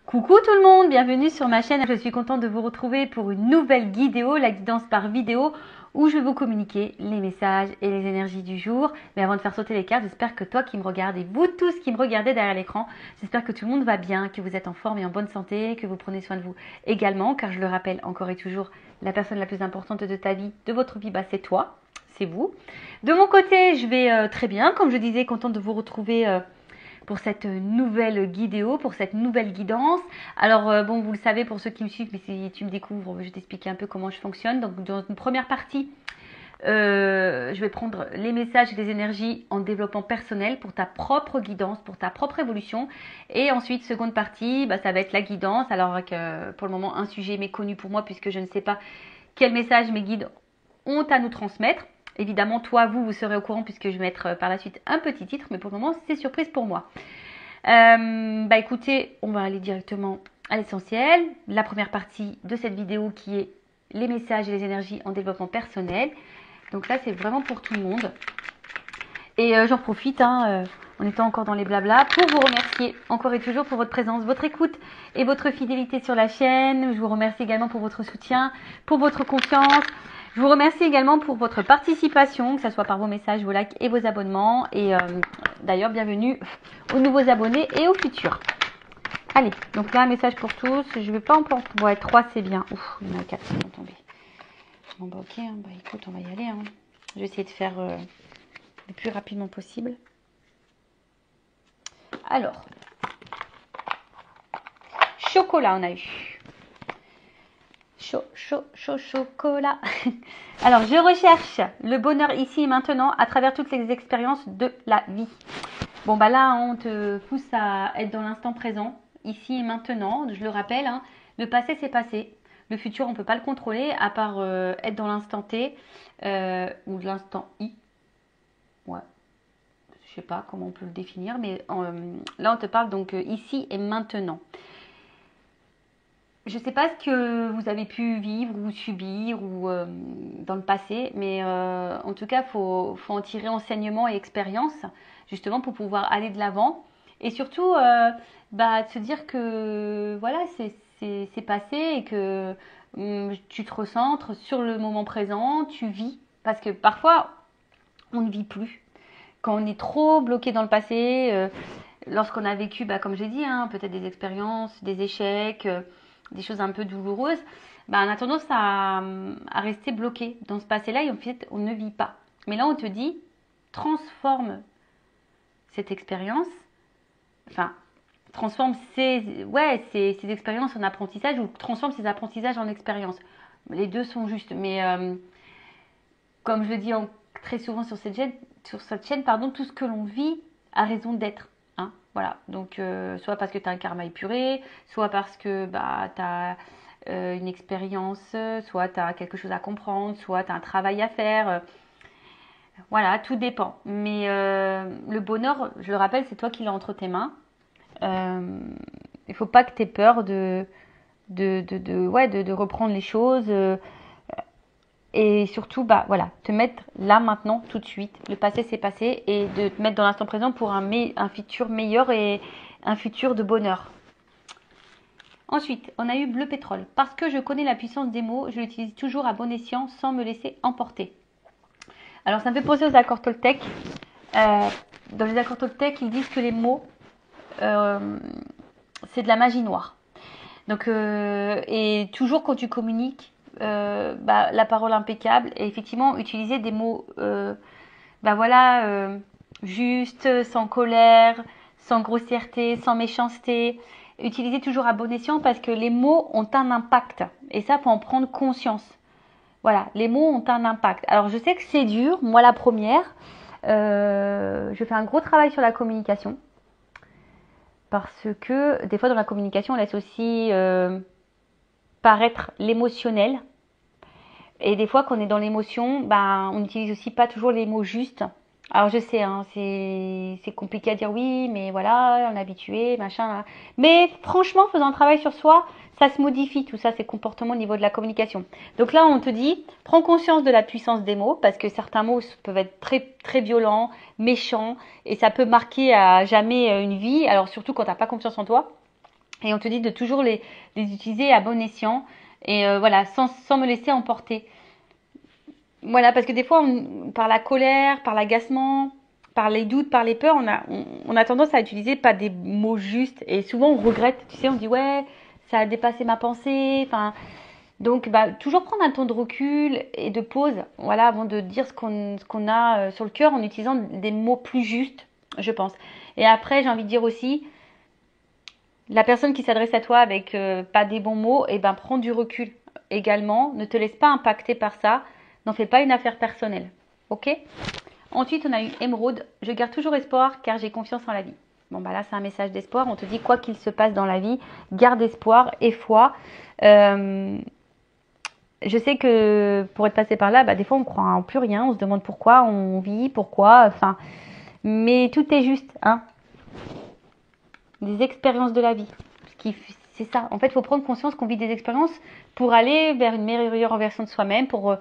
Coucou tout le monde, bienvenue sur ma chaîne. Je suis contente de vous retrouver pour une nouvelle guidéo, la guidance par vidéo, où je vais vous communiquer les messages et les énergies du jour. Mais avant de faire sauter les cartes, j'espère que toi qui me regardes et vous tous qui me regardez derrière l'écran, j'espère que tout le monde va bien, que vous êtes en forme et en bonne santé, que vous prenez soin de vous également, car je le rappelle encore et toujours, la personne la plus importante de ta vie, de votre vie, c'est toi, c'est vous. De mon côté, je vais très bien, comme je disais, contente de vous retrouver pour cette nouvelle guidéo, pour cette nouvelle guidance. Alors bon, vous le savez pour ceux qui me suivent, mais si tu me découvres, je vais t'expliquer un peu comment je fonctionne. Donc dans une première partie, je vais prendre les messages et les énergies en développement personnel pour ta propre guidance, pour ta propre évolution. Et ensuite, seconde partie, ça va être la guidance. Alors que pour le moment, un sujet méconnu pour moi puisque je ne sais pas quel message mes guides ont à nous transmettre. Évidemment, toi, vous serez au courant puisque je vais mettre par la suite un petit titre, mais pour le moment, c'est surprise pour moi. Écoutez, on va aller directement à l'essentiel. La première partie de cette vidéo qui est les messages et les énergies en développement personnel. Donc là, c'est vraiment pour tout le monde. Et j'en profite, en étant encore dans les blablas, pour vous remercier encore et toujours pour votre présence, votre écoute et votre fidélité sur la chaîne. Je vous remercie également pour votre soutien, pour votre confiance. Je vous remercie également pour votre participation, que ce soit par vos messages, vos likes et vos abonnements. Et d'ailleurs, bienvenue aux nouveaux abonnés et aux futurs. Allez, donc là, un message pour tous. Je ne vais pas en prendre. Ouais, 3, c'est bien. Ouf, il y en a 4 qui sont tombés. Bon, ok, écoute, on va y aller. Je vais essayer de faire le plus rapidement possible. Alors, chocolat, on a eu. Chocolat. Alors, je recherche le bonheur ici et maintenant à travers toutes les expériences de la vie. Bon, là, on te pousse à être dans l'instant présent, ici et maintenant. Je le rappelle, le passé, c'est passé. Le futur, on ne peut pas le contrôler, à part être dans l'instant T ou l'instant I. Ouais. Je sais pas comment on peut le définir, mais là, on te parle donc ici et maintenant. Je ne sais pas ce que vous avez pu vivre ou subir ou dans le passé, mais en tout cas, faut en tirer enseignement et expérience, justement pour pouvoir aller de l'avant. Et surtout, de se dire que voilà, c'est passé et que tu te recentres sur le moment présent, tu vis. Parce que parfois, on ne vit plus. Quand on est trop bloqué dans le passé, lorsqu'on a vécu, comme j'ai dit, peut-être des expériences, des échecs, des choses un peu douloureuses, on a tendance à rester bloqué dans ce passé-là et en fait, on ne vit pas. Mais là, on te dit, transforme cette expérience, transforme ces expériences en apprentissage ou transforme ces apprentissages en expérience. Les deux sont justes, mais comme je le dis très souvent sur cette chaîne, tout ce que l'on vit a raison d'être. Voilà, donc soit parce que tu as un karma épuré, soit parce que tu as une expérience, soit tu as quelque chose à comprendre, soit tu as un travail à faire. Voilà, tout dépend. Mais le bonheur, je le rappelle, c'est toi qui l'as entre tes mains. Il ne faut pas que tu aies peur de reprendre les choses. Et surtout, te mettre là, maintenant, tout de suite. Le passé, c'est passé. Et de te mettre dans l'instant présent pour un futur meilleur et un futur de bonheur. Ensuite, on a eu bleu pétrole. Parce que je connais la puissance des mots, je l'utilise toujours à bon escient sans me laisser emporter. Alors, ça me fait penser aux accords Toltec. Dans les accords Toltec, ils disent que les mots, c'est de la magie noire. Donc, et toujours quand tu communiques, la parole impeccable et effectivement utiliser des mots justes, sans colère, sans grossièreté, sans méchanceté, utiliser toujours à bon escient parce que les mots ont un impact et ça faut en prendre conscience. Voilà, les mots ont un impact. Alors je sais que c'est dur, moi la première, je fais un gros travail sur la communication parce que des fois dans la communication on laisse aussi paraître l'émotionnel. Et des fois, quand on est dans l'émotion, on n'utilise aussi pas toujours les mots justes. Alors, je sais, c'est compliqué à dire oui, mais voilà, on est habitué, machin. Mais franchement, faisant un travail sur soi, ça se modifie, tout ça, ces comportements au niveau de la communication. Donc là, on te dit, prends conscience de la puissance des mots, parce que certains mots peuvent être très, très violents, méchants, et ça peut marquer à jamais une vie. Alors, surtout quand tu n'as pas confiance en toi. Et on te dit de toujours les utiliser à bon escient. Et voilà, sans me laisser emporter. Voilà, parce que des fois, par la colère, par l'agacement, par les doutes, par les peurs, on a tendance à utiliser pas des mots justes. Et souvent, on regrette. Tu sais, on dit, ouais, ça a dépassé ma pensée. Enfin, donc, bah, toujours prendre un temps de recul et de pause, voilà, avant de dire ce qu'on a sur le cœur en utilisant des mots plus justes, je pense. Et après, j'ai envie de dire aussi, la personne qui s'adresse à toi avec pas des bons mots, eh ben, prends du recul également. Ne te laisse pas impacter par ça. N'en fais pas une affaire personnelle. Ok? Ensuite, on a eu Émeraude. Je garde toujours espoir car j'ai confiance en la vie. Bon, bah là, c'est un message d'espoir. On te dit quoi qu'il se passe dans la vie, garde espoir et foi. Je sais que pour être passé par là, bah, des fois, on croit en plus rien. On se demande pourquoi on vit, pourquoi. Enfin, mais tout est juste, hein. Des expériences de la vie. C'est ça. En fait, il faut prendre conscience qu'on vit des expériences pour aller vers une meilleure version de soi-même, pour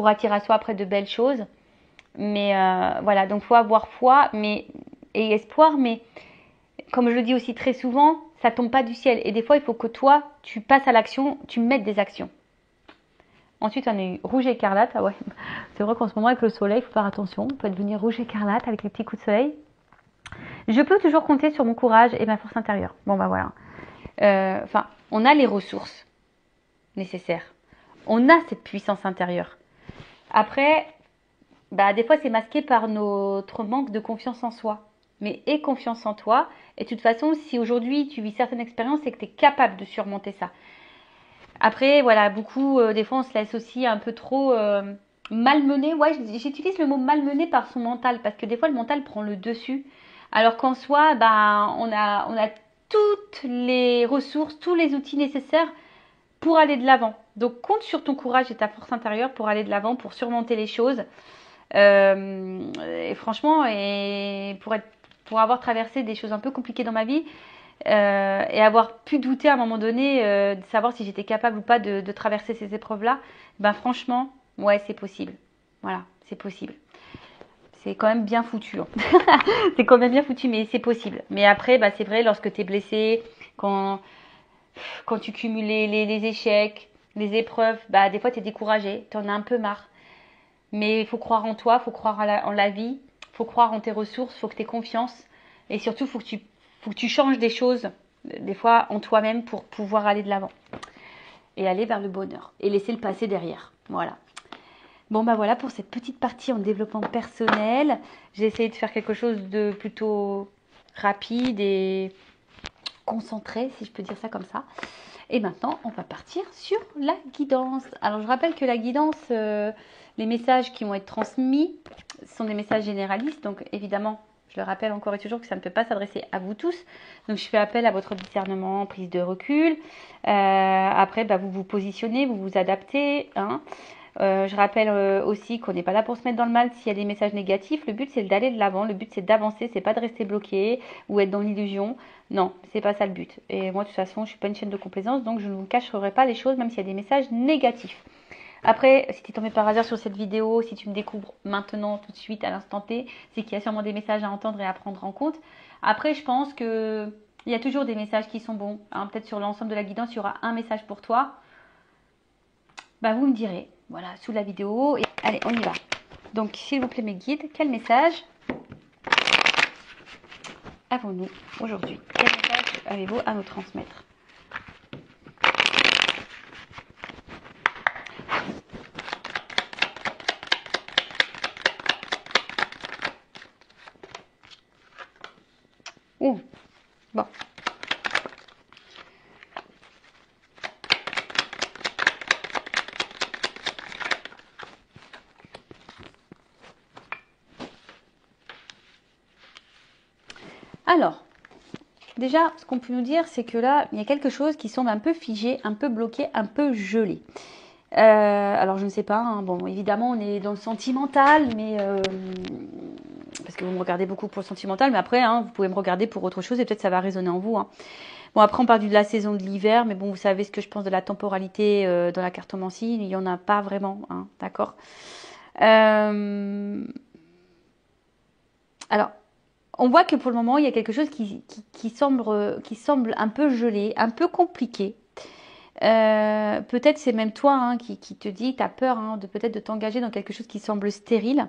attirer à soi après de belles choses. Mais voilà, donc il faut avoir foi et espoir, mais comme je le dis aussi très souvent, ça tombe pas du ciel. Et des fois, il faut que toi, tu passes à l'action, tu mettes des actions. Ensuite, on a eu rouge écarlate. Ah ouais, c'est vrai qu'en ce moment, avec le soleil, il faut faire attention. On peut devenir rouge écarlate avec les petits coups de soleil. Je peux toujours compter sur mon courage et ma force intérieure. Bon, bah voilà. Enfin, on a les ressources nécessaires. On a cette puissance intérieure. Après, bah, des fois, c'est masqué par notre manque de confiance en soi. Mais aie confiance en toi. Et de toute façon, si aujourd'hui tu vis certaines expériences, c'est que tu es capable de surmonter ça. Après, voilà, beaucoup, des fois, on se laisse aussi un peu trop malmener. Ouais, j'utilise le mot malmener par son mental, parce que des fois, le mental prend le dessus. Alors qu'en soi, ben, on a toutes les ressources, tous les outils nécessaires pour aller de l'avant. Donc, compte sur ton courage et ta force intérieure pour aller de l'avant, pour surmonter les choses. Et franchement, pour avoir traversé des choses un peu compliquées dans ma vie, et avoir pu douter à un moment donné de savoir si j'étais capable ou pas de traverser ces épreuves-là, ben franchement, ouais, c'est possible. Voilà, c'est possible. C'est quand même bien foutu. Hein. C'est quand même bien foutu, mais c'est possible. Mais après, bah, c'est vrai, lorsque tu es blessé, quand tu cumules les échecs, les épreuves, bah, des fois, tu es découragé, tu en as un peu marre. Mais il faut croire en toi, il faut croire en la vie, il faut croire en tes ressources, il faut que tu aies confiance. Et surtout, il faut que tu changes des choses, des fois en toi-même, pour pouvoir aller de l'avant. Et aller vers le bonheur. Et laisser le passé derrière. Voilà. Bon, bah voilà pour cette petite partie en développement personnel. J'ai essayé de faire quelque chose de plutôt rapide et concentré, si je peux dire ça comme ça. Et maintenant, on va partir sur la guidance. Alors, je rappelle que la guidance, les messages qui vont être transmis sont des messages généralistes. Donc, évidemment, je le rappelle encore et toujours que ça ne peut pas s'adresser à vous tous. Donc, je fais appel à votre discernement, prise de recul. Après, bah, vous vous positionnez, vous vous adaptez. Hein. Je rappelle aussi qu'on n'est pas là pour se mettre dans le mal s'il y a des messages négatifs. Le but, c'est d'aller de l'avant. Le but, c'est d'avancer. C'est pas de rester bloqué ou être dans l'illusion. Non, c'est pas ça le but. Et moi, de toute façon, je suis pas une chaîne de complaisance, donc je ne vous cacherai pas les choses, même s'il y a des messages négatifs. Après, si tu es tombé par hasard sur cette vidéo, si tu me découvres maintenant, tout de suite, à l'instant T, c'est qu'il y a sûrement des messages à entendre et à prendre en compte. Après, je pense que il y a toujours des messages qui sont bons. Hein. Peut-être sur l'ensemble de la guidance, il y aura un message pour toi. Bah, vous me direz, voilà, sous la vidéo. Et allez, on y va. Donc, s'il vous plaît, mes guides, quel message avons-nous aujourd'hui? Quel message avez-vous à nous transmettre? Ouh, bon. Alors, déjà, ce qu'on peut nous dire, c'est que là, il y a quelque chose qui semble un peu figé, un peu bloqué, un peu gelé. Alors, je ne sais pas. Hein, bon, évidemment, on est dans le sentimental, mais parce que vous me regardez beaucoup pour le sentimental, mais après, hein, vous pouvez me regarder pour autre chose et peut-être ça va résonner en vous. Hein. Bon, après, on parle de la saison de l'hiver, mais bon, vous savez ce que je pense de la temporalité dans la cartomancie. Il n'y en a pas vraiment, hein, d'accord. Alors, On voit que pour le moment, il y a quelque chose qui semble un peu gelé, un peu compliqué. Peut-être c'est même toi hein, qui te dit, tu as peur hein, de peut-être de t'engager dans quelque chose qui semble stérile.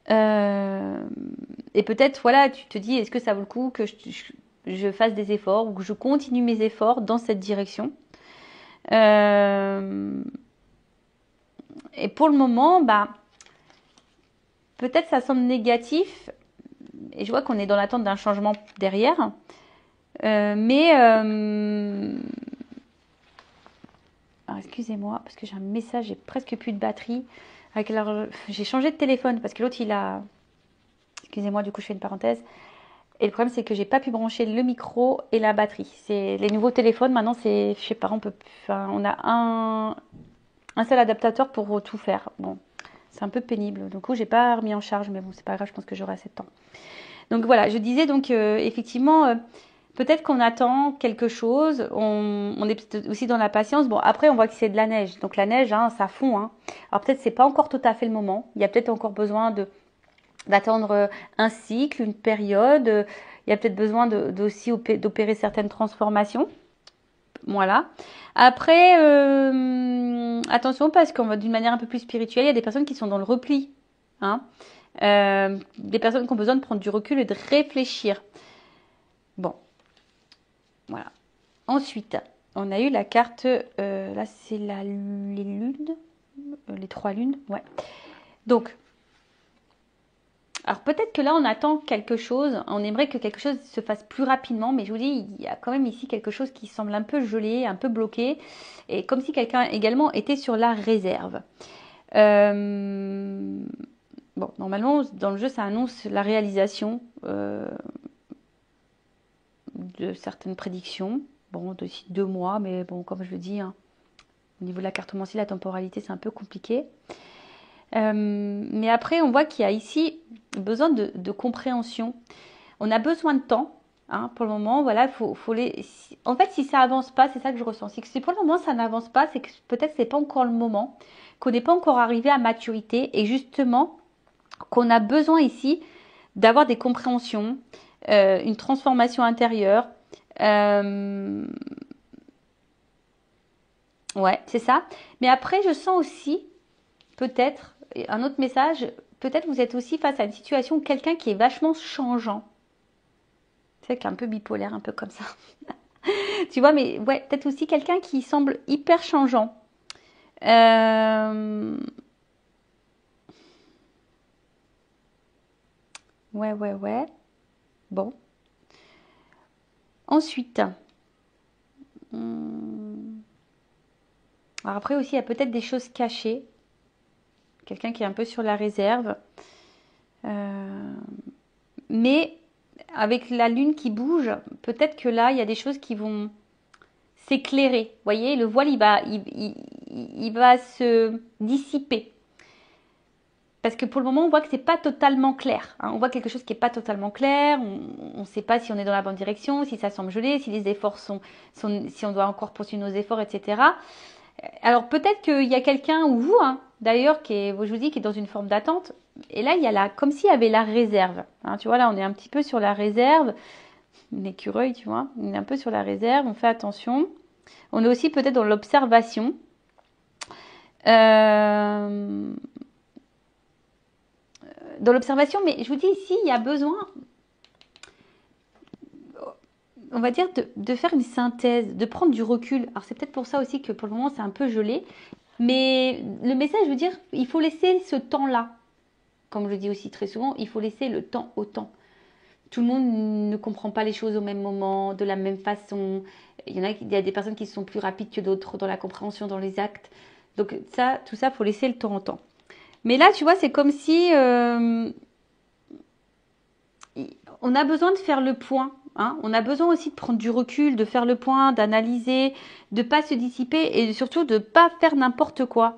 Et peut-être, voilà, tu te dis, est-ce que ça vaut le coup que je fasse des efforts ou que je continue mes efforts dans cette direction. Et pour le moment, bah, peut-être ça semble négatif. Et je vois qu'on est dans l'attente d'un changement derrière. Alors, excusez-moi, parce que j'ai un message, j'ai presque plus de batterie. Alors, j'ai changé de téléphone parce que l'autre, il a... Excusez-moi, du coup, je fais une parenthèse. Et le problème, c'est que j'ai pas pu brancher le micro et la batterie. C'est les nouveaux téléphones, maintenant, c'est... Je sais pas, on a un seul adaptateur pour tout faire. Bon, c'est un peu pénible. Du coup, j'ai pas remis en charge, mais bon, c'est pas grave, je pense que j'aurai assez de temps. Donc voilà, je disais donc effectivement... peut-être qu'on attend quelque chose, on est aussi dans la patience. Bon, après, on voit que c'est de la neige. Donc la neige, hein, ça fond. Hein. Alors peut-être c'est pas encore tout à fait le moment. Il y a peut-être encore besoin d'attendre un cycle, une période. Il y a peut-être besoin aussi d'opérer certaines transformations. Voilà. Après, attention parce qu'on va d'une manière un peu plus spirituelle, il y a des personnes qui sont dans le repli. Hein. Des personnes qui ont besoin de prendre du recul et de réfléchir. Bon. Voilà. Ensuite, on a eu la carte, là c'est les lunes, les 3 lunes, ouais. Donc, alors peut-être que là on attend quelque chose, on aimerait que quelque chose se fasse plus rapidement, mais je vous dis, il y a quand même ici quelque chose qui semble un peu gelé, un peu bloqué, et comme si quelqu'un également était sur la réserve. Bon, normalement, dans le jeu, ça annonce la réalisation de certaines prédictions. Bon, d'ici 2 mois, mais bon, comme je le dis, hein, au niveau de la cartomancie, la temporalité, c'est un peu compliqué. Mais après, on voit qu'il y a ici besoin de compréhension. On a besoin de temps, hein, pour le moment. Voilà, en fait, si ça avance pas, c'est ça que je ressens. C'est que si pour le moment ça n'avance pas, c'est que peut-être c'est pas encore le moment, qu'on n'est pas encore arrivé à maturité, et justement qu'on a besoin ici d'avoir des compréhensions, une transformation intérieure. Ouais, c'est ça. Mais après, je sens aussi, peut-être, un autre message, peut-être vous êtes aussi face à une situation, quelqu'un qui est vachement changeant. C'est qu'un peu bipolaire, un peu comme ça. Tu vois, mais ouais, peut-être aussi quelqu'un qui semble hyper changeant. Ouais. Bon. Ensuite. Alors après aussi, il y a peut-être des choses cachées. Quelqu'un qui est un peu sur la réserve. Mais avec la lune qui bouge, peut-être que là, il y a des choses qui vont s'éclairer. Vous voyez, le voile, il va se dissiper. Parce que pour le moment, on voit que c'est pas totalement clair. Hein. On voit quelque chose qui n'est pas totalement clair. On ne sait pas si on est dans la bonne direction, si ça semble gelé, si les efforts si on doit encore poursuivre nos efforts, etc. Alors peut-être qu'il y a quelqu'un, ou vous, hein, d'ailleurs, je vous dis, qui est dans une forme d'attente. Et là, il y a comme s'il y avait la réserve. Hein, tu vois, là, on est un petit peu sur la réserve. Un écureuil, tu vois. On est un peu sur la réserve, on fait attention. On est aussi peut-être dans l'observation. Dans l'observation, mais je vous dis ici, il y a besoin, on va dire, de faire une synthèse, de prendre du recul. Alors c'est peut-être pour ça aussi que pour le moment c'est un peu gelé, mais le message, je veux dire, il faut laisser ce temps-là. Comme je dis aussi très souvent, il faut laisser le temps au temps. Tout le monde ne comprend pas les choses au même moment, de la même façon. Il y a des personnes qui sont plus rapides que d'autres dans la compréhension, dans les actes. Donc tout ça, il faut laisser le temps au temps. Mais là, tu vois, c'est comme si on a besoin de faire le point. Hein. On a besoin aussi de prendre du recul, de faire le point, d'analyser, de ne pas se dissiper et surtout de ne pas faire n'importe quoi.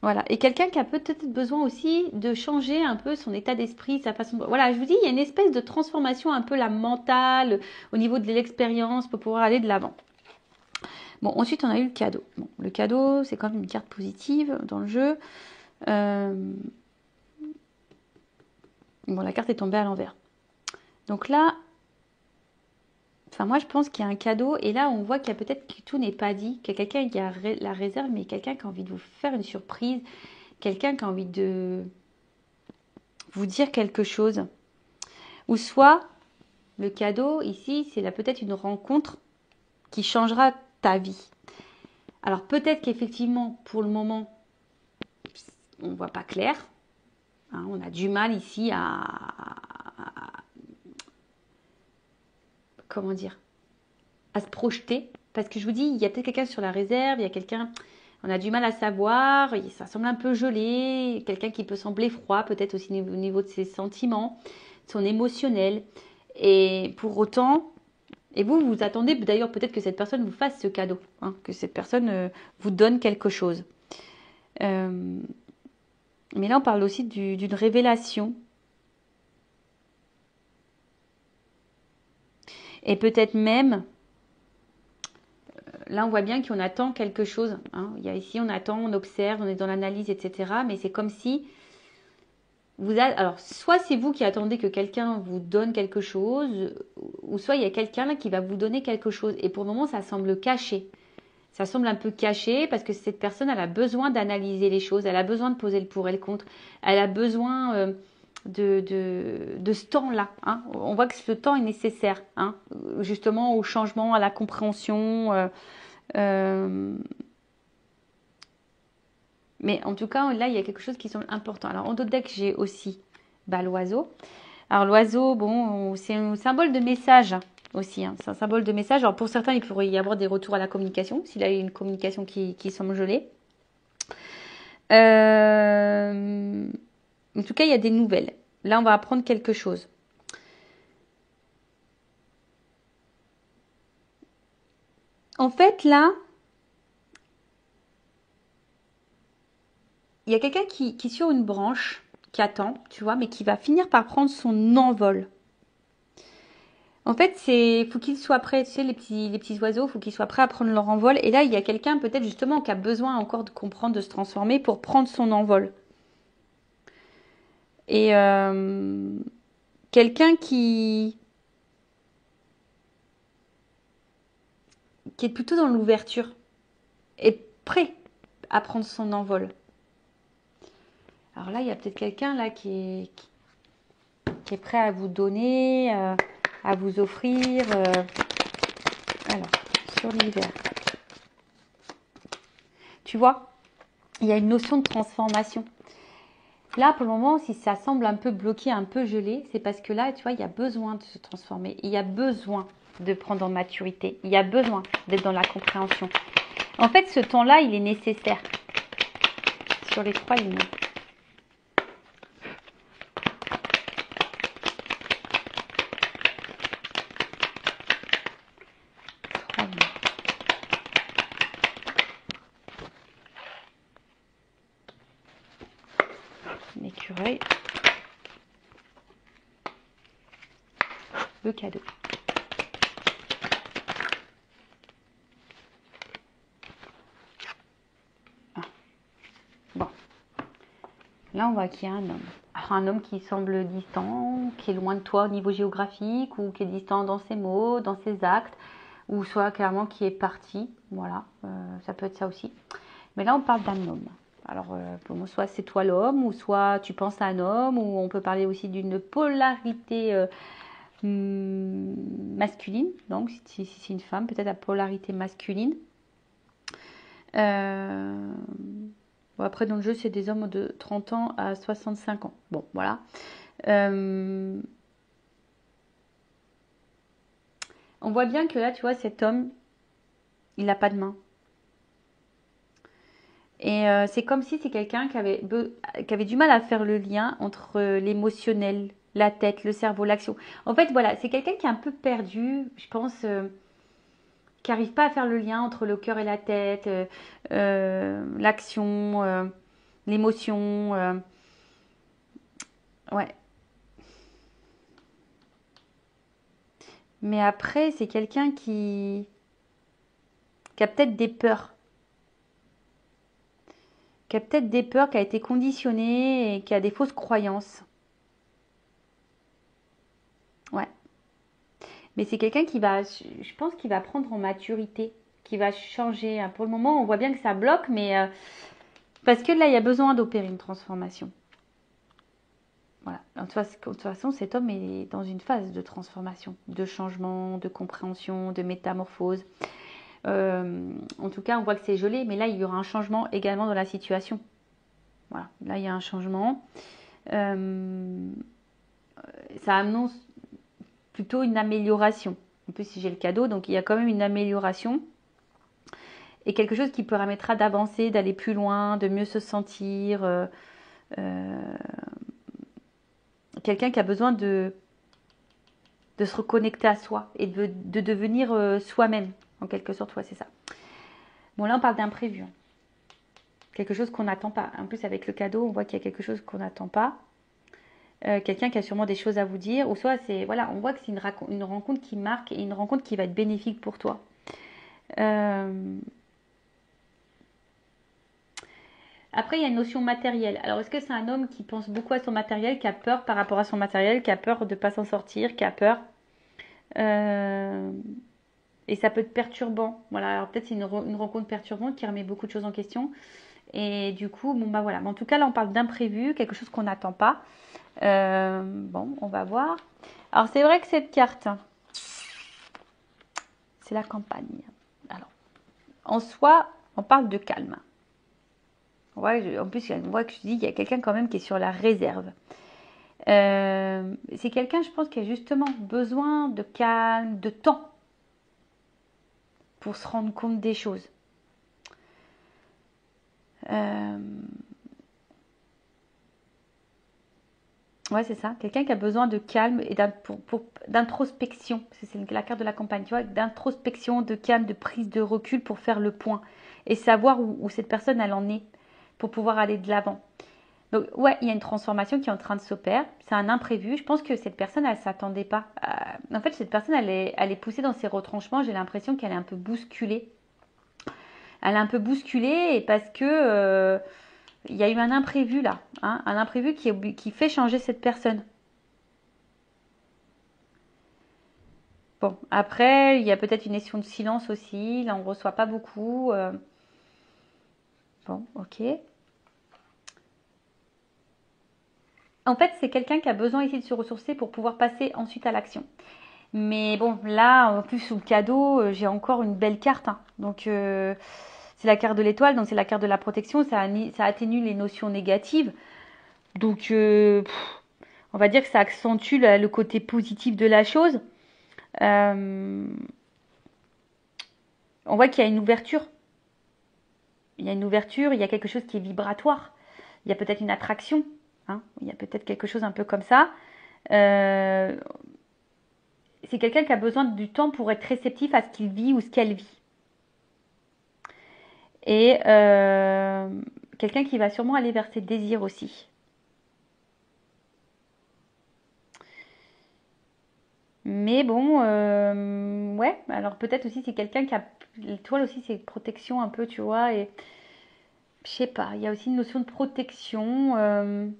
Voilà. Et quelqu'un qui a peut-être besoin aussi de changer un peu son état d'esprit, sa façon de... Voilà, je vous dis, il y a une espèce de transformation un peu la mentale, au niveau de l'expérience pour pouvoir aller de l'avant. Bon, ensuite, on a eu le cadeau. Bon, le cadeau, c'est quand même une carte positive dans le jeu. Bon, la carte est tombée à l'envers. Donc là, enfin moi je pense qu'il y a un cadeau et là on voit qu'il y a peut-être que tout n'est pas dit, qu'il y a quelqu'un qui a la réserve, mais quelqu'un qui a envie de vous faire une surprise, quelqu'un qui a envie de vous dire quelque chose. Ou soit le cadeau ici, c'est là peut-être une rencontre qui changera ta vie. Alors peut-être qu'effectivement pour le moment on ne voit pas clair. Hein, on a du mal ici comment dire, à se projeter. Parce que je vous dis, il y a peut-être quelqu'un sur la réserve, il y a quelqu'un, on a du mal à savoir, ça semble un peu gelé, quelqu'un qui peut sembler froid, peut-être aussi au niveau de ses sentiments, son émotionnel. Et pour autant, et vous, vous attendez d'ailleurs peut-être que cette personne vous fasse ce cadeau, hein, que cette personne vous donne quelque chose. Mais là, on parle aussi d'une révélation. Et peut-être même, là, on voit bien qu'on attend quelque chose. Hein. Il y a ici, on attend, on observe, on est dans l'analyse, etc. Mais c'est comme si alors, soit c'est vous qui attendez que quelqu'un vous donne quelque chose, ou soit il y a quelqu'un là qui va vous donner quelque chose. Et pour le moment, ça semble caché. Ça semble un peu caché parce que cette personne, elle a besoin d'analyser les choses, elle a besoin de poser le pour et le contre, elle a besoin de ce temps-là. Hein. On voit que ce temps est nécessaire, hein, justement au changement, à la compréhension. Mais en tout cas, là, il y a quelque chose qui semble important. Alors, en d'autres decks, j'ai aussi l'oiseau. Alors, l'oiseau, bon, c'est un symbole de message aussi. Hein. C'est un symbole de message. Alors, pour certains, il pourrait y avoir des retours à la communication, s'il a eu une communication qui semble gelée. En tout cas, il y a des nouvelles. Là, on va apprendre quelque chose. En fait, là, il y a quelqu'un qui est sur une branche, qui attend, tu vois, mais qui va finir par prendre son envol. En fait, faut qu'ils soient prêts, tu sais, les petits oiseaux, faut qu'ils soient prêts à prendre leur envol. Et là, il y a quelqu'un peut-être justement qui a besoin encore de comprendre, de se transformer pour prendre son envol. Et quelqu'un qui est plutôt dans l'ouverture, est prêt à prendre son envol. Alors là, il y a peut-être quelqu'un là qui est prêt à vous donner, à vous offrir. Alors, sur l'hiver. Tu vois, il y a une notion de transformation. Là, pour le moment, si ça semble un peu bloqué, un peu gelé, c'est parce que là, tu vois, il y a besoin de se transformer. Il y a besoin de prendre en maturité. Il y a besoin d'être dans la compréhension. En fait, ce temps-là, il est nécessaire. Sur les 3 lignes. L'écureuil. Le cadeau. Ah. Bon. Là, on voit qu'il y a un homme. Alors, un homme qui semble distant, qui est loin de toi au niveau géographique, ou qui est distant dans ses mots, dans ses actes, ou soit clairement qui est parti. Voilà, ça peut être ça aussi. Mais là, on parle d'un homme. Alors, pour moi, soit c'est toi l'homme, ou soit tu penses à un homme, ou on peut parler aussi d'une polarité masculine. Donc, si c'est une femme, peut-être la polarité masculine. Bon, après, dans le jeu, c'est des hommes de 30 ans à 65 ans. Bon, voilà. On voit bien que là, tu vois, cet homme, il n'a pas de main. Et c'est comme si c'est quelqu'un qui avait du mal à faire le lien entre l'émotionnel, la tête, le cerveau, l'action. En fait, voilà, c'est quelqu'un qui est un peu perdu, je pense, qui n'arrive pas à faire le lien entre le cœur et la tête, l'action, l'émotion. Ouais. Mais après, c'est quelqu'un qui qui a peut-être des peurs. Qui a peut-être des peurs, qui a été conditionné et qui a des fausses croyances. Ouais. Mais c'est quelqu'un qui va, je pense qu'il va prendre en maturité, qui va changer. Pour le moment, on voit bien que ça bloque, mais parce que là, il y a besoin d'opérer une transformation. Voilà. De toute façon, cet homme est dans une phase de transformation, de changement, de compréhension, de métamorphose. En tout cas, on voit que c'est gelé, mais là, il y aura un changement également dans la situation. Voilà. Là, il y a un changement. Ça annonce plutôt une amélioration. En plus, si j'ai le cadeau, donc il y a quand même une amélioration. Et quelque chose qui permettra d'avancer, d'aller plus loin, de mieux se sentir. Quelqu'un qui a besoin de se reconnecter à soi et de devenir soi-même, en quelque sorte. Ouais, c'est ça. Bon, là, on parle d'imprévu. Hein. Quelque chose qu'on n'attend pas. En plus, avec le cadeau, on voit qu'il y a quelque chose qu'on n'attend pas. Quelqu'un qui a sûrement des choses à vous dire. Ou soit, c'est voilà, on voit que c'est une rencontre qui marque et une rencontre qui va être bénéfique pour toi. Après, il y a une notion matérielle. Alors, est-ce que c'est un homme qui pense beaucoup à son matériel, qui a peur par rapport à son matériel, qui a peur de ne pas s'en sortir, qui a peur et ça peut être perturbant. Voilà, alors peut-être c'est une rencontre perturbante qui remet beaucoup de choses en question. Et du coup, bon bah voilà. Mais en tout cas, là, on parle d'imprévu, quelque chose qu'on n'attend pas. Bon, on va voir. Alors, c'est vrai que cette carte, c'est la campagne. Alors, en soi, on parle de calme. Ouais, en plus, on voit que je dis qu'il y a quelqu'un quand même qui est sur la réserve. C'est quelqu'un, je pense, qui a justement besoin de calme, de temps pour se rendre compte des choses. Ouais, c'est ça. Quelqu'un qui a besoin de calme et d'introspection. C'est la carte de la campagne, tu vois, d'introspection, de calme, de prise de recul pour faire le point et savoir où cette personne elle en est pour pouvoir aller de l'avant. Donc ouais, il y a une transformation qui est en train de s'opérer. C'est un imprévu. Je pense que cette personne, elle s'attendait pas. En fait, cette personne, elle est poussée dans ses retranchements. J'ai l'impression qu'elle est un peu bousculée. Elle est un peu bousculée et parce que il y a eu un imprévu là, hein, un imprévu qui fait changer cette personne. Bon, après, il y a peut-être une notion de silence aussi. Là, on ne reçoit pas beaucoup. Bon, ok. En fait, c'est quelqu'un qui a besoin ici de se ressourcer pour pouvoir passer ensuite à l'action. Mais bon, là, en plus, sous le cadeau, j'ai encore une belle carte. Hein. Donc, c'est la carte de l'étoile, donc c'est la carte de la protection. Ça atténue les notions négatives. Donc, on va dire que ça accentue le côté positif de la chose. On voit qu'il y a une ouverture. Il y a une ouverture, il y a quelque chose qui est vibratoire. Il y a peut-être une attraction. Hein, il y a peut-être quelque chose un peu comme ça. C'est quelqu'un qui a besoin du temps pour être réceptif à ce qu'il vit ou ce qu'elle vit. Et quelqu'un qui va sûrement aller vers ses désirs aussi. Mais bon, ouais, alors peut-être aussi c'est quelqu'un qui a... L'étoile aussi c'est protection un peu, tu vois, et je sais pas, il y a aussi une notion de protection.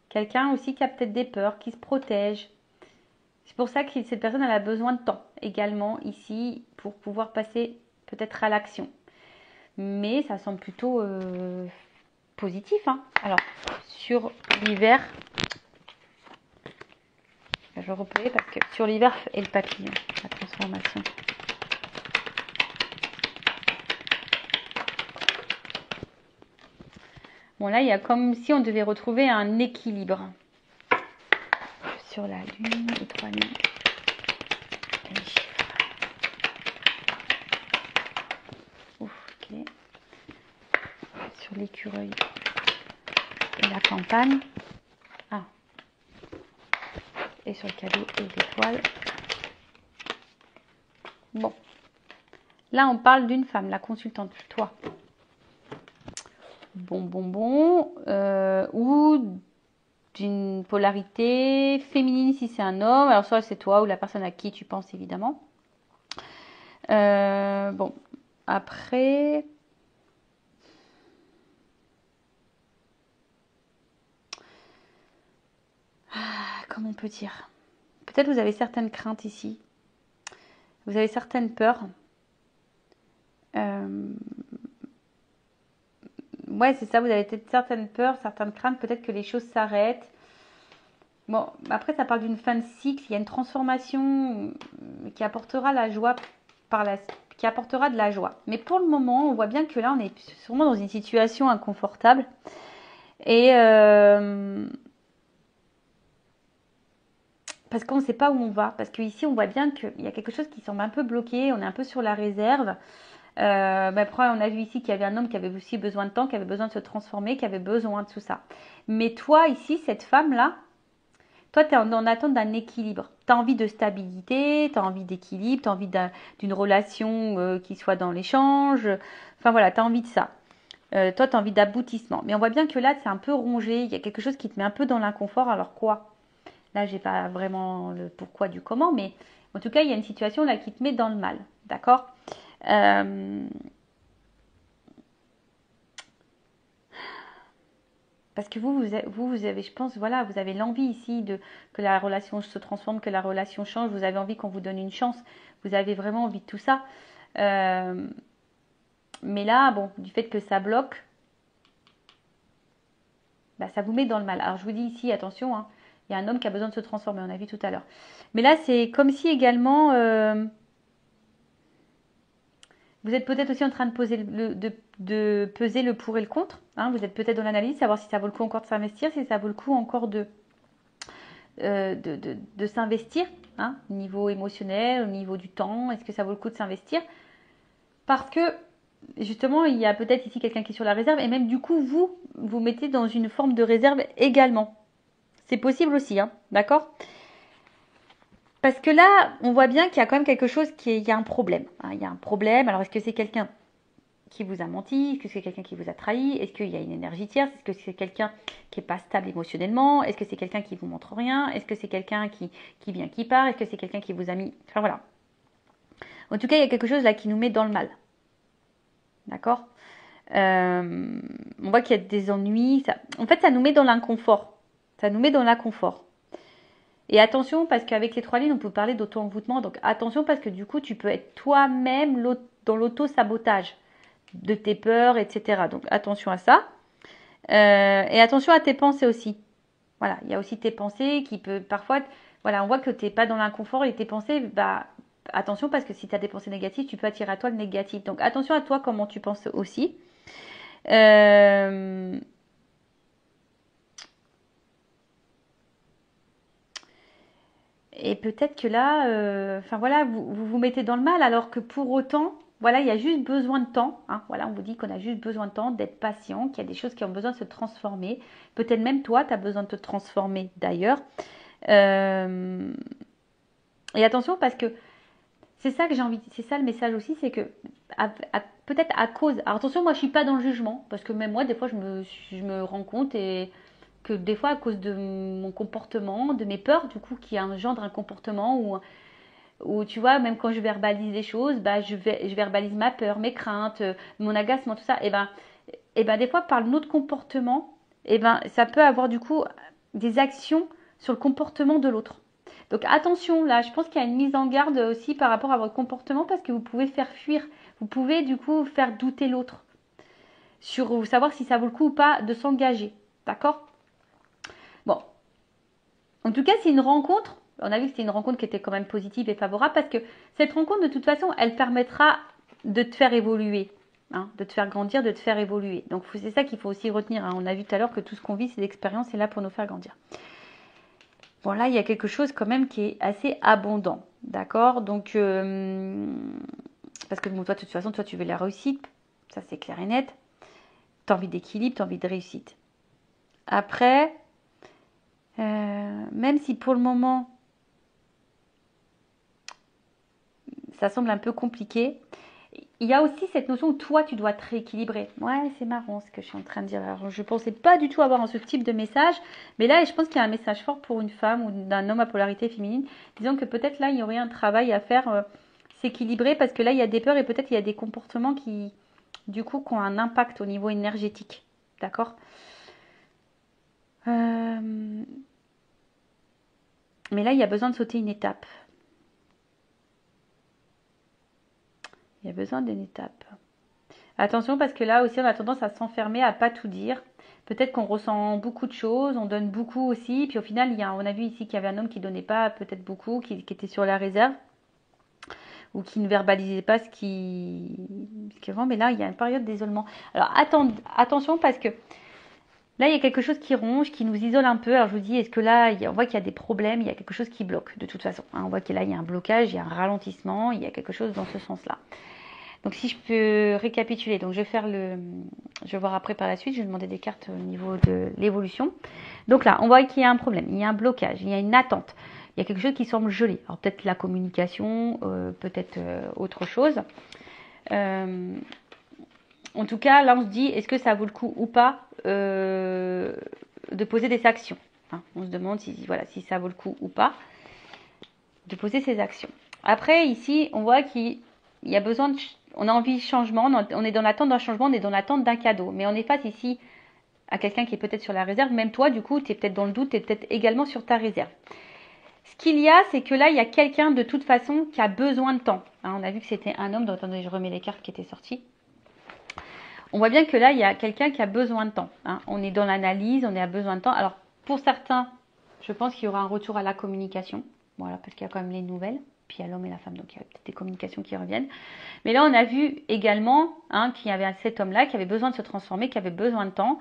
Quelqu'un aussi qui a peut-être des peurs, qui se protège. C'est pour ça que cette personne elle a besoin de temps également ici pour pouvoir passer peut-être à l'action. Mais ça semble plutôt positif. Hein. Alors, sur l'hiver, je vais replayer parce que sur l'hiver et le papillon, la transformation. Bon là, il y a comme si on devait retrouver un équilibre. Sur la lune, étoile. Ok. Sur l'écureuil et la campagne. Ah. Et sur le cadeau et l'étoile. Bon. Là, on parle d'une femme, la consultante, toi. Bon. Ou d'une polarité féminine si c'est un homme. Alors soit c'est toi ou la personne à qui tu penses évidemment. Bon, après... Comment on peut dire? Peut-être vous avez certaines craintes ici. Vous avez certaines peurs. Ouais, c'est ça, vous avez peut-être certaines peurs, certaines craintes, peut-être que les choses s'arrêtent. Bon, après, ça parle d'une fin de cycle, il y a une transformation qui apportera la joie qui apportera de la joie. Mais pour le moment, on voit bien que là, on est sûrement dans une situation inconfortable. Et parce qu'on ne sait pas où on va. Parce qu'ici, on voit bien qu'il y a quelque chose qui semble un peu bloqué, on est un peu sur la réserve. Après, on a vu ici qu'il y avait un homme qui avait aussi besoin de temps, qui avait besoin de se transformer, qui avait besoin de tout ça. Mais toi, ici, cette femme-là, toi, tu es en attente d'un équilibre. Tu as envie de stabilité, tu as envie d'équilibre, tu as envie d'une relation qui soit dans l'échange. Enfin voilà, tu as envie de ça. Toi, tu as envie d'aboutissement. Mais on voit bien que là, c'est un peu rongé. Il y a quelque chose qui te met un peu dans l'inconfort. Alors quoi? Là, j'ai pas vraiment le pourquoi du comment, mais en tout cas, il y a une situation là qui te met dans le mal. D'accord? Parce que vous avez, je pense, voilà, vous avez l'envie ici que la relation se transforme, que la relation change. Vous avez envie qu'on vous donne une chance. Vous avez vraiment envie de tout ça. Mais là, bon, du fait que ça bloque, bah, ça vous met dans le mal. Alors, je vous dis ici, attention, hein, il y a un homme qui a besoin de se transformer, on a vu tout à l'heure. Mais là, c'est comme si également, vous êtes peut-être aussi en train de peser le pour et le contre. Hein. Vous êtes peut-être dans l'analyse, savoir si ça vaut le coup encore de s'investir, si ça vaut le coup encore de s'investir, hein, au niveau émotionnel, au niveau du temps, est-ce que ça vaut le coup de s'investir? Parce que justement, il y a peut-être ici quelqu'un qui est sur la réserve et même du coup, vous mettez dans une forme de réserve également. C'est possible aussi, hein, d'accord? Parce que là, on voit bien qu'il y a quand même quelque chose il y a un problème. Hein, il y a un problème. Alors, est-ce que c'est quelqu'un qui vous a menti? Est-ce que c'est quelqu'un qui vous a trahi? Est-ce qu'il y a une énergie tierce? Est-ce que c'est quelqu'un qui n'est pas stable émotionnellement? Est-ce que c'est quelqu'un qui vous montre rien? Est-ce que c'est quelqu'un qui vient, qui part? Est-ce que c'est quelqu'un qui vous a mis... Enfin voilà. En tout cas, il y a quelque chose là qui nous met dans le mal. D'accord? On voit qu'il y a des ennuis. En fait, ça nous met dans l'inconfort. Ça nous met dans l'inconfort. Et attention, parce qu'avec les 3 lignes, on peut parler d'auto-envoûtement. Donc attention, parce que du coup, tu peux être toi-même dans l'auto-sabotage de tes peurs, etc. Donc attention à ça. Et attention à tes pensées aussi. Voilà, il y a aussi tes pensées qui peuvent parfois... Voilà, on voit que tu n'es pas dans l'inconfort et tes pensées, bah, attention parce que si tu as des pensées négatives, tu peux attirer à toi le négatif. Donc attention à toi comment tu penses aussi. Et peut-être que là, enfin voilà, vous mettez dans le mal alors que pour autant, voilà, il y a juste besoin de temps. Hein, voilà, on vous dit qu'on a juste besoin de temps, d'être patient, qu'il y a des choses qui ont besoin de se transformer. Peut-être même toi, tu as besoin de te transformer d'ailleurs. Et attention parce que c'est ça que j'ai envie, c'est ça le message aussi, c'est que peut-être à cause. Alors attention, moi je suis pas dans le jugement parce que même moi des fois je me rends compte et que des fois à cause de mon comportement, de mes peurs du coup qui engendrent un comportement où tu vois même quand je verbalise les choses, bah je verbalise ma peur, mes craintes, mon agacement, tout ça. Et ben des fois par notre comportement, et ben ça peut avoir du coup des actions sur le comportement de l'autre. Donc attention, là, je pense qu'il y a une mise en garde aussi par rapport à votre comportement parce que vous pouvez faire fuir, vous pouvez du coup faire douter l'autre sur savoir si ça vaut le coup ou pas de s'engager. D'accord? Bon, en tout cas, c'est une rencontre. On a vu que c'était une rencontre qui était quand même positive et favorable parce que cette rencontre, de toute façon, elle permettra de te faire évoluer, hein, de te faire grandir, de te faire évoluer. Donc c'est ça qu'il faut aussi retenir. Hein. On a vu tout à l'heure que tout ce qu'on vit, c'est l'expérience, c'est là pour nous faire grandir. Bon, là, il y a quelque chose quand même qui est assez abondant. D'accord? Donc, parce que bon, toi, de toute façon, toi, tu veux la réussite. Ça, c'est clair et net. Tu as envie d'équilibre, tu as envie de réussite. Après, même si pour le moment, ça semble un peu compliqué, il y a aussi cette notion où toi, tu dois te rééquilibrer. Ouais, c'est marrant ce que je suis en train de dire. Alors, je ne pensais pas du tout avoir ce type de message. Mais là, je pense qu'il y a un message fort pour une femme ou d'un homme à polarité féminine. Disons que peut-être là, il y aurait un travail à faire, s'équilibrer. Parce que là, il y a des peurs et peut-être il y a des comportements qui, du coup, qui ont un impact au niveau énergétique. D'accord Mais là, il y a besoin de sauter une étape. Il y a besoin d'une étape. Attention parce que là aussi on a tendance à s'enfermer, à pas tout dire. Peut-être qu'on ressent beaucoup de choses, on donne beaucoup aussi. Puis au final, on a vu ici qu'il y avait un homme qui donnait pas peut-être beaucoup, qui était sur la réserve. Ou qui ne verbalisait pas ce qui rend. Mais là, il y a une période d'isolement. Alors attention parce que là, il y a quelque chose qui ronge, qui nous isole un peu. Alors je vous dis, est-ce que là, on voit qu'il y a des problèmes, il y a quelque chose qui bloque de toute façon. On voit que là, il y a un blocage, il y a un ralentissement, il y a quelque chose dans ce sens-là. Donc si je peux récapituler, donc je vais voir après par la suite, je vais demander des cartes au niveau de l'évolution. Donc là, on voit qu'il y a un problème, il y a un blocage, il y a une attente, il y a quelque chose qui semble gelé. Alors peut-être la communication, peut-être autre chose. En tout cas, là on se dit, est-ce que ça vaut le coup ou pas de poser des actions, hein. On se demande si ça vaut le coup ou pas de poser ces actions. Après ici, on voit qu'il y a besoin de... On a envie de changement, on est dans l'attente d'un changement, on est dans l'attente d'un cadeau. Mais on est face ici à quelqu'un qui est peut-être sur la réserve. Même toi, du coup, tu es peut-être dans le doute, tu es peut-être également sur ta réserve. Ce qu'il y a, c'est que là, il y a quelqu'un de toute façon qui a besoin de temps. Hein, on a vu que c'était un homme. Donc, attendez, je remets les cartes qui étaient sorties. On voit bien que là, il y a quelqu'un qui a besoin de temps. Hein. On est dans l'analyse, on a besoin de temps. Alors, pour certains, je pense qu'il y aura un retour à la communication. Voilà, parce qu'il y a quand même les nouvelles. Puis il y a l'homme et la femme, donc il y a peut-être des communications qui reviennent. Mais là, on a vu également qu'il y avait cet homme-là qui avait besoin de se transformer, qui avait besoin de temps.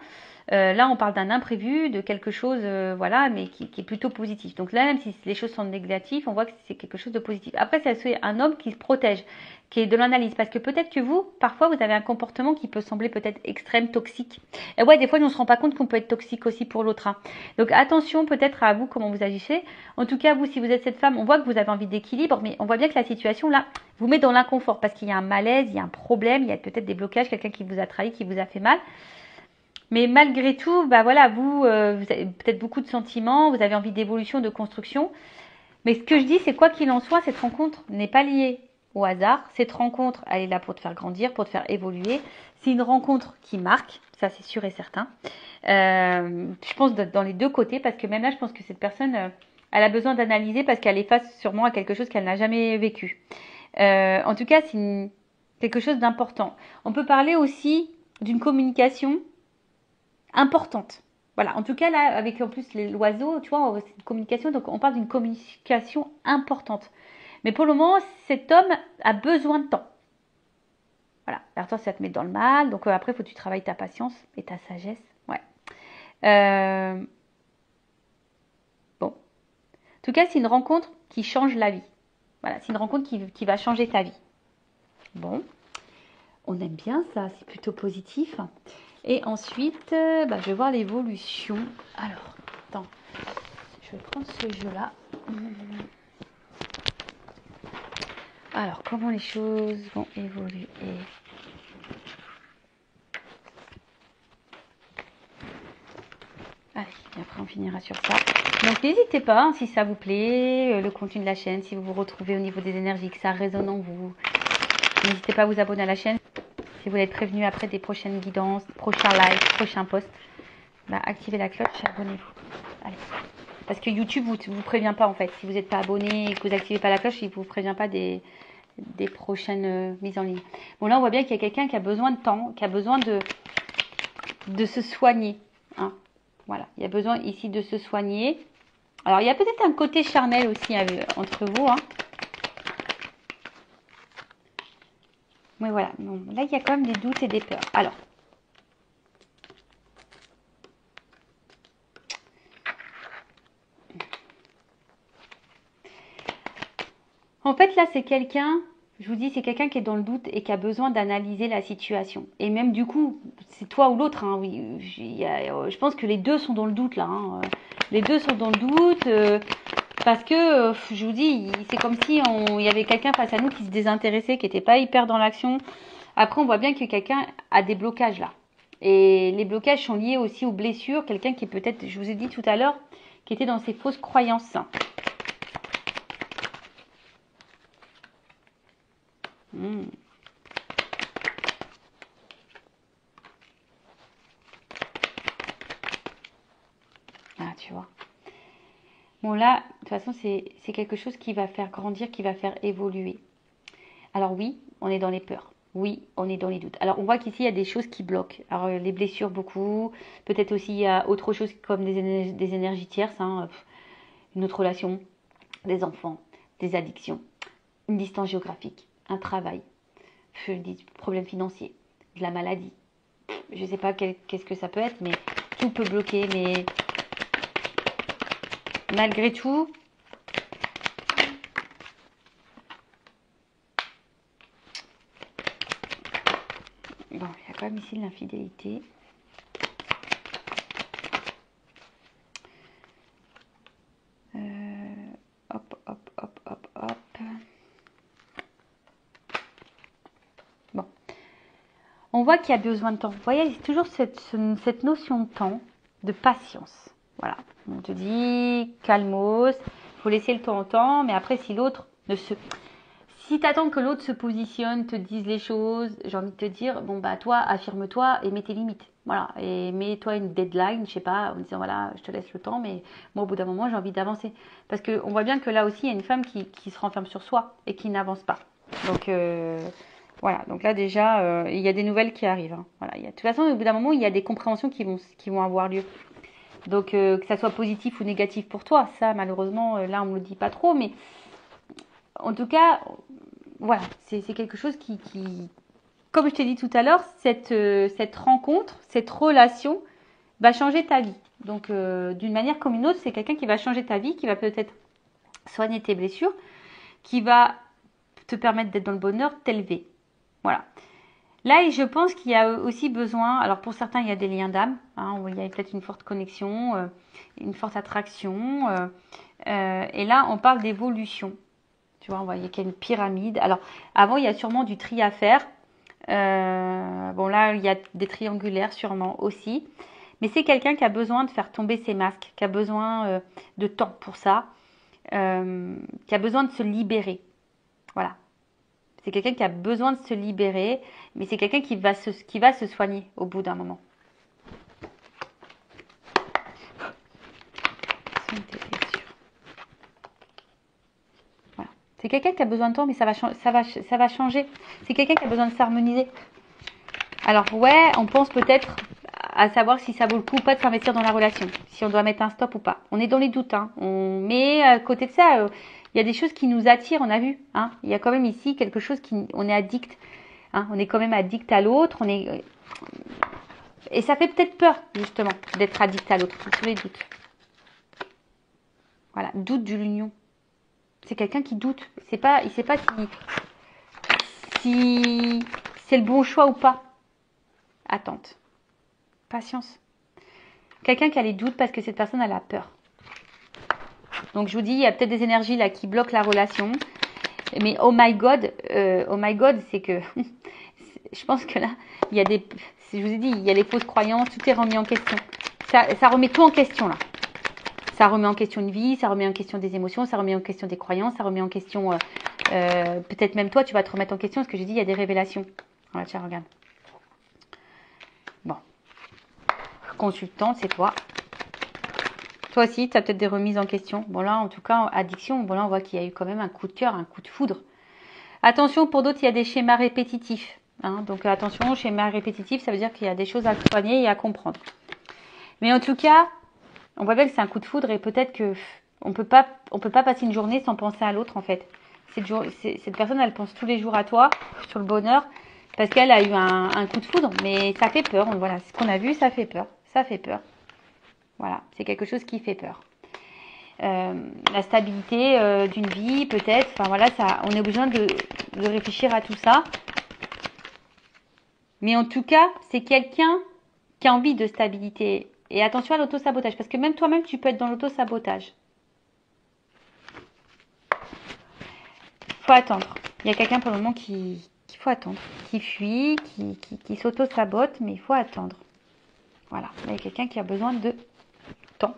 Là, on parle d'un imprévu, de quelque chose, mais qui est plutôt positif. Donc là, même si les choses sont négatives, on voit que c'est quelque chose de positif. Après, c'est un homme qui se protège, qui est de l'analyse. Parce que peut-être que vous, parfois, vous avez un comportement qui peut sembler peut-être extrême, toxique. Et ouais, des fois, on ne se rend pas compte qu'on peut être toxique aussi pour l'autre. Hein. Donc attention peut-être à vous, comment vous agissez. En tout cas, vous, si vous êtes cette femme, on voit que vous avez envie d'équilibre, mais on voit bien que la situation, là, vous met dans l'inconfort. Parce qu'il y a un malaise, il y a un problème, il y a peut-être des blocages, quelqu'un qui vous a trahi, qui vous a fait mal. Mais malgré tout, vous avez peut-être beaucoup de sentiments, vous avez envie d'évolution, de construction. Mais ce que je dis, c'est quoi qu'il en soit, cette rencontre n'est pas liée au hasard. Cette rencontre, elle est là pour te faire grandir, pour te faire évoluer. C'est une rencontre qui marque, ça c'est sûr et certain. Je pense dans les deux côtés, parce que même là, je pense que cette personne, elle a besoin d'analyser parce qu'elle est face sûrement à quelque chose qu'elle n'a jamais vécu. En tout cas, c'est quelque chose d'important. On peut parler aussi d'une communication importante. Voilà, en tout cas là, avec en plus l'oiseau, tu vois, c'est une communication, donc on parle d'une communication importante. Mais pour le moment, cet homme a besoin de temps. Voilà, alors toi, ça te met dans le mal, donc après, il faut que tu travailles ta patience et ta sagesse. Ouais. Bon. En tout cas, c'est une rencontre qui change la vie. Voilà, c'est une rencontre qui va changer ta vie. Bon. On aime bien ça, c'est plutôt positif. Et ensuite, je vais voir l'évolution. Alors, attends, je vais prendre ce jeu-là. Alors, comment les choses vont évoluer? Allez, et après on finira sur ça. Donc n'hésitez pas, hein, si ça vous plaît, le contenu de la chaîne, si vous vous retrouvez au niveau des énergies, que ça résonne en vous, n'hésitez pas à vous abonner à la chaîne. Si vous voulez être prévenu après des prochaines guidances, prochains lives, prochains posts, activez la cloche et abonnez-vous. Allez. Parce que YouTube vous prévient pas en fait. Si vous n'êtes pas abonné et que vous n'activez pas la cloche, il ne vous prévient pas des prochaines mises en ligne. Bon, là on voit bien qu'il y a quelqu'un qui a besoin de temps, qui a besoin de se soigner. Hein. Voilà, il y a besoin ici de se soigner. Alors il y a peut-être un côté charnel aussi entre vous. Hein. Mais voilà, bon, là il y a quand même des doutes et des peurs. Alors, en fait là c'est quelqu'un, je vous dis, c'est quelqu'un qui est dans le doute et qui a besoin d'analyser la situation. Et même du coup, c'est toi ou l'autre. Hein, oui, je pense que les deux sont dans le doute là. Hein. Les deux sont dans le doute. Parce que, je vous dis, c'est comme si il y avait quelqu'un face à nous qui se désintéressait, qui n'était pas hyper dans l'action. Après, on voit bien que quelqu'un a des blocages là. Et les blocages sont liés aussi aux blessures. Quelqu'un qui est peut-être, je vous ai dit tout à l'heure, qui était dans ses fausses croyances. Ah, tu vois. Bon, là, de toute façon, c'est quelque chose qui va faire grandir, qui va faire évoluer. Alors oui, on est dans les peurs. Oui, on est dans les doutes. Alors, on voit qu'ici, il y a des choses qui bloquent. Alors, les blessures, beaucoup. Peut-être aussi, il y a autre chose comme des énergies tierces. Hein. Une autre relation, des enfants, des addictions, une distance géographique, un travail, des problèmes financiers, de la maladie. Je ne sais pas qu'est-ce que ça peut être, mais tout peut bloquer. Mais malgré tout, bon, il y a quand même ici de l'infidélité. Hop, hop, hop, hop, hop. Bon. On voit qu'il y a besoin de temps. Vous voyez, c'est toujours cette notion de temps, de patience. Voilà. On te dit, calmos, il faut laisser le temps au temps, mais après, si l'autre ne se... Si tu attends que l'autre se positionne, te dise les choses, j'ai envie de te dire, bon bah toi, affirme-toi et mets tes limites. Voilà, et mets-toi une deadline, je sais pas, en disant voilà, je te laisse le temps, mais moi au bout d'un moment, j'ai envie d'avancer. Parce qu'on voit bien que là aussi, il y a une femme qui se renferme sur soi et qui n'avance pas. Donc voilà, donc là déjà, il y a des nouvelles qui arrivent. Hein. Voilà, de toute façon, au bout d'un moment, il y a des compréhensions qui vont avoir lieu. Donc que ça soit positif ou négatif pour toi, ça malheureusement, là on me le dit pas trop, mais en tout cas, voilà, c'est quelque chose qui, comme je t'ai dit tout à l'heure, cette rencontre, cette relation va changer ta vie. Donc, d'une manière comme une autre, c'est quelqu'un qui va changer ta vie, qui va peut-être soigner tes blessures, qui va te permettre d'être dans le bonheur, t'élever. Voilà. Là, je pense qu'il y a aussi besoin, alors pour certains, il y a des liens d'âme, hein, il y a peut-être une forte connexion, une forte attraction. Et là, on parle d'évolution. Tu vois, on voit qu'il y a une pyramide. Alors, avant, il y a sûrement du tri à faire. Bon, là, il y a des triangulaires sûrement aussi. Mais c'est quelqu'un qui a besoin de faire tomber ses masques, qui a besoin de temps pour ça, qui a besoin de se libérer. Voilà. C'est quelqu'un qui a besoin de se libérer, mais c'est quelqu'un qui va se soigner au bout d'un moment. C'est quelqu'un qui a besoin de temps, mais ça va changer. C'est quelqu'un qui a besoin de s'harmoniser. Alors ouais, on pense peut-être à savoir si ça vaut le coup ou pas de s'investir dans la relation, si on doit mettre un stop ou pas. On est dans les doutes, hein. Mais à côté de ça, il y a des choses qui nous attirent, on a vu. Hein. Il y a quand même ici quelque chose on est addict. Hein. On est quand même addict à l'autre. Et ça fait peut-être peur, justement, d'être addict à l'autre. Tous les doutes. Voilà, doute de l'union. C'est quelqu'un qui doute. Il ne sait pas si c'est le bon choix ou pas. Attente. Patience. Quelqu'un qui a les doutes parce que cette personne elle a peur. Donc je vous dis, il y a peut-être des énergies là qui bloquent la relation. Mais oh my god, c'est que je pense que là, il y a des, je vous ai dit, il y a les fausses croyances, tout est remis en question. Ça remet tout en question là. Ça remet en question une vie, ça remet en question des émotions, ça remet en question des croyances, ça remet en question peut-être même toi, tu vas te remettre en question. Ce que j'ai dit, il y a des révélations. Voilà, tiens, regarde. Bon. Consultant, c'est toi. Toi aussi, tu as peut-être des remises en question. Bon là, en tout cas, addiction, bon là, on voit qu'il y a eu quand même un coup de cœur, un coup de foudre. Attention, pour d'autres, il y a des schémas répétitifs. Hein, donc attention, schéma répétitif, ça veut dire qu'il y a des choses à soigner et à comprendre. Mais en tout cas, on voit bien que c'est un coup de foudre et peut-être que on peut pas passer une journée sans penser à l'autre en fait. Cette personne, elle pense tous les jours à toi, sur le bonheur, parce qu'elle a eu un coup de foudre. Mais ça fait peur. Voilà, ce qu'on a vu, ça fait peur. Ça fait peur. Voilà, c'est quelque chose qui fait peur. La stabilité d'une vie, peut-être. Enfin voilà, on est besoin de réfléchir à tout ça. Mais en tout cas, c'est quelqu'un qui a envie de stabilité. Et attention à l'auto-sabotage, parce que même toi-même, tu peux être dans l'auto-sabotage. faut attendre. Il y a quelqu'un pour le moment qu'il faut attendre, qui fuit, qui s'auto-sabote, mais il faut attendre. Voilà, il y a quelqu'un qui a besoin de temps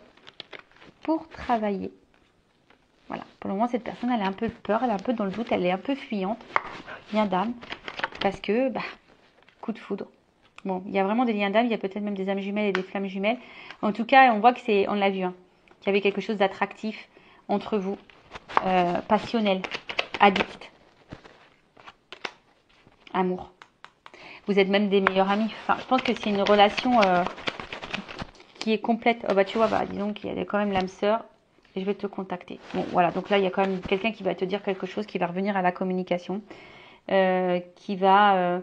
pour travailler. Voilà, pour le moment, cette personne, elle a un peu peur, elle est un peu dans le doute, elle est un peu fuyante, lien d'âme, parce que, coup de foudre. Bon, il y a vraiment des liens d'âme, il y a peut-être même des âmes jumelles et des flammes jumelles. En tout cas, on voit que c'est, on l'a vu, hein, qu'il y avait quelque chose d'attractif entre vous, passionnel, addict, amour. Vous êtes même des meilleurs amis. Enfin, je pense que c'est une relation qui est complète. Oh, tu vois, disons qu'il y a quand même l'âme sœur. Et je vais te contacter. Bon, voilà. Donc là, il y a quand même quelqu'un qui va te dire quelque chose, qui va revenir à la communication, qui va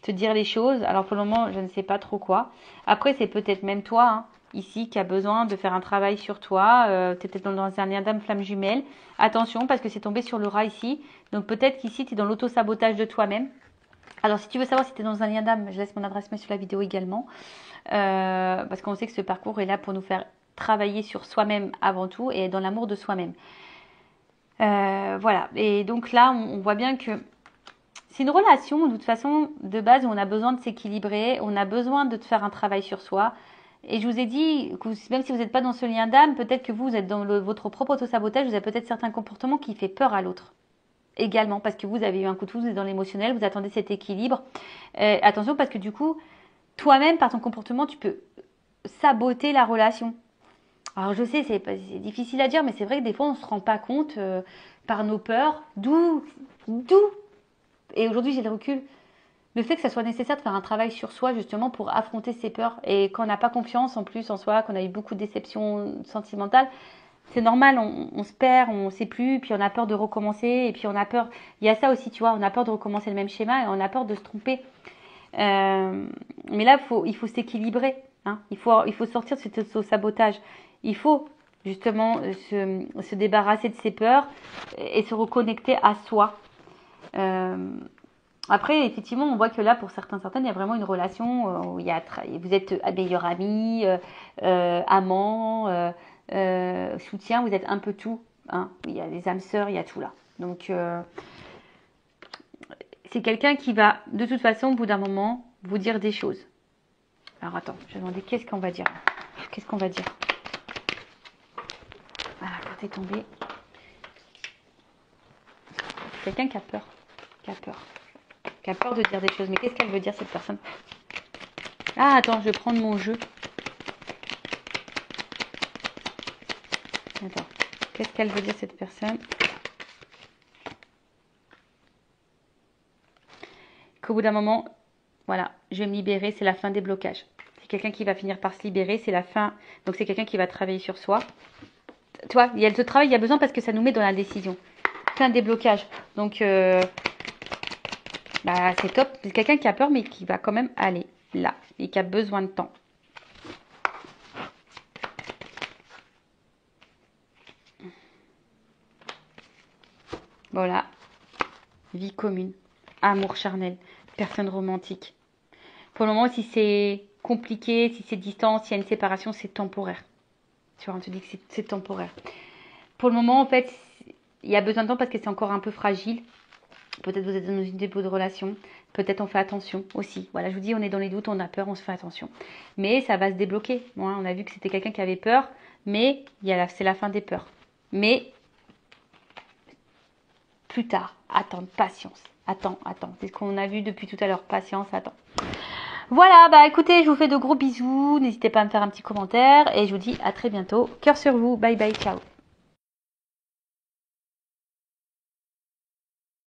te dire les choses. Alors pour le moment, je ne sais pas trop quoi. Après, c'est peut-être même toi, hein, ici, qui a besoin de faire un travail sur toi. Tu es peut-être dans un lien d'âme flamme jumelle. Attention, parce que c'est tombé sur le rat ici. Donc peut-être qu'ici, tu es dans l'auto-sabotage de toi-même. Alors, si tu veux savoir si tu es dans un lien d'âme, je laisse mon adresse mail sur la vidéo également. Parce qu'on sait que ce parcours est là pour nous faire travailler sur soi-même avant tout et dans l'amour de soi-même. Voilà. Et donc là, on voit bien que c'est une relation, de toute façon, de base, où on a besoin de s'équilibrer, on a besoin de faire un travail sur soi. Et je vous ai dit, que même si vous n'êtes pas dans ce lien d'âme, peut-être que vous êtes dans votre propre auto-sabotage, vous avez peut-être certains comportements qui font peur à l'autre. Également, parce que vous avez eu un coup de foudre, vous êtes dans l'émotionnel, vous attendez cet équilibre. Attention, parce que du coup, toi-même, par ton comportement, tu peux saboter la relation. Alors je sais, c'est difficile à dire, mais c'est vrai que des fois, on ne se rend pas compte par nos peurs, d'où. Et aujourd'hui, j'ai le recul. Le fait que ça soit nécessaire de faire un travail sur soi, justement, pour affronter ses peurs. Et quand on n'a pas confiance, en plus, en soi, qu'on a eu beaucoup de déceptions sentimentales, c'est normal, on se perd, on ne sait plus, puis on a peur de recommencer, et puis on a peur, il y a ça aussi, tu vois, on a peur de recommencer le même schéma, et on a peur de se tromper. Mais là, il faut s'équilibrer, hein. Il faut sortir de ce sabotage. Il faut justement se débarrasser de ses peurs et se reconnecter à soi. Après, effectivement, on voit que là, pour certaines, il y a vraiment une relation où vous êtes meilleurs amis, amants, soutien, vous êtes un peu tout. Hein. Il y a les âmes sœurs, il y a tout là. Donc, c'est quelqu'un qui va, de toute façon, au bout d'un moment, vous dire des choses. Alors, attends, je vais demander qu'est-ce qu'on va dire. Qu'est-ce qu'on va dire? Voilà, la carte est tombée. Quelqu'un qui a peur. Qui a peur de dire des choses. Mais qu'est-ce qu'elle veut dire, cette personne? Ah, attends, je vais prendre mon jeu. Attends, qu'est-ce qu'elle veut dire, cette personne? Qu'au bout d'un moment, voilà, je vais me libérer, c'est la fin des blocages. C'est quelqu'un qui va finir par se libérer, c'est la fin. Donc c'est quelqu'un qui va travailler sur soi. Tu vois, il y a ce travail, il y a besoin parce que ça nous met dans la décision. Fin des blocages. Donc, c'est top. C'est quelqu'un qui a peur, mais qui va quand même aller là. Et qui a besoin de temps. Voilà. Vie commune. Amour charnel. Personne romantique. Pour le moment, si c'est compliqué, si c'est distance, s'il y a une séparation, c'est temporaire. Tu vois, on te dit que c'est temporaire. Pour le moment, en fait, il y a besoin de temps parce que c'est encore un peu fragile. Peut-être vous êtes dans une dépôt de relation. Peut-être on fait attention aussi. Voilà, je vous dis, on est dans les doutes, on a peur, on se fait attention. Mais ça va se débloquer. Bon, on a vu que c'était quelqu'un qui avait peur, mais c'est la fin des peurs. Mais plus tard, attends, patience. Attends. C'est ce qu'on a vu depuis tout à l'heure. Patience, attends. Voilà, écoutez, je vous fais de gros bisous. N'hésitez pas à me faire un petit commentaire. Et je vous dis à très bientôt. Cœur sur vous. Bye bye, ciao.